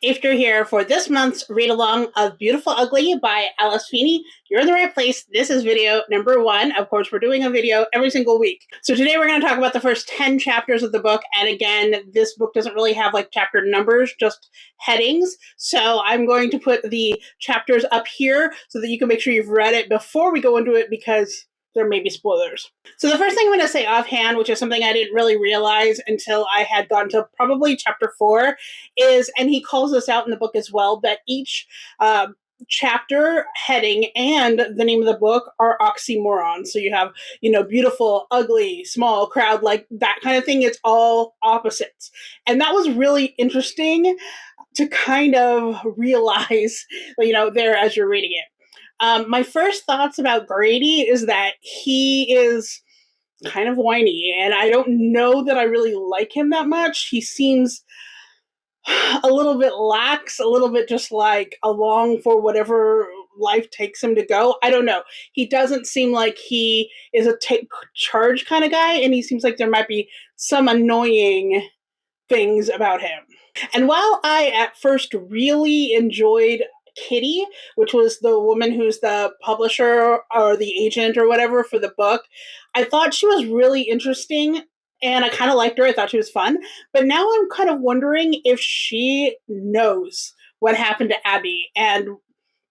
If you're here for this month's read along of Beautiful Ugly by Alice Feeney, you're in the right place. This is video number 1. Of course, we're doing a video every single week. So today we're going to talk about the first 10 chapters of the book. And again, this book doesn't really have like chapter numbers, just headings. So I'm going to put the chapters up here so that you can make sure you've read it before we go into it, because there may be spoilers. So the first thing I'm going to say offhand, which is something I didn't really realize until I had gone to probably chapter 4, is, and he calls this out in the book as well, that each chapter heading and the name of the book are oxymorons. So you have, beautiful, ugly, small, crowd, like that kind of thing. It's all opposites. And that was really interesting to kind of realize, there as you're reading it. My first thoughts about Grady is that he is kind of whiny, and I don't know that I really like him that much. He seems a little bit lax, a little bit just like along for whatever life takes him to go. I don't know. He doesn't seem like he is a take charge kind of guy, and he seems like there might be some annoying things about him. And while I at first really enjoyed Kitty, which was the woman who's the publisher or the agent or whatever for the book, I thought she was really interesting and I kind of liked her. I thought she was fun. But now I'm kind of wondering if she knows what happened to Abby and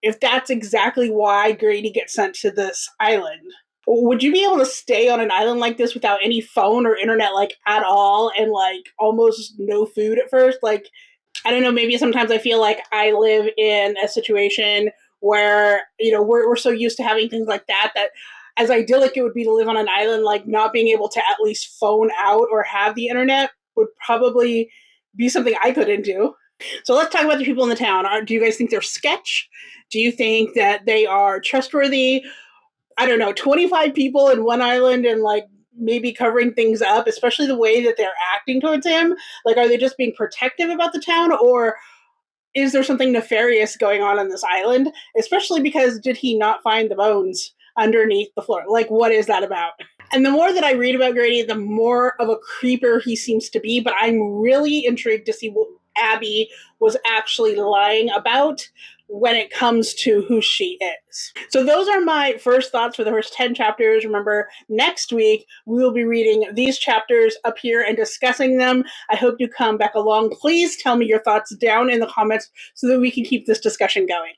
if that's exactly why Grady gets sent to this island. Would you be able to stay on an island like this without any phone or internet, like, at all, and like almost no food at first? Like, I don't know, maybe sometimes I feel like I live in a situation where, we're so used to having things like that as idyllic it would be to live on an island, like not being able to at least phone out or have the internet would probably be something I couldn't do. So let's talk about the people in the town. Do you guys think they're sketch? Do you think that they are trustworthy? I don't know, 25 people in one island and like maybe covering things up, especially the way that they're acting towards him. Like, are they just being protective about the town, or is there something nefarious going on this island? Especially because did he not find the bones underneath the floor? Like, what is that about? And the more that I read about Grady, the more of a creeper he seems to be, but I'm really intrigued to see what Abby was actually lying about when it comes to who she is. So those are my first thoughts for the first 10 chapters. Remember, next week we will be reading these chapters up here and discussing them. I hope you come back along. Please tell me your thoughts down in the comments so that we can keep this discussion going.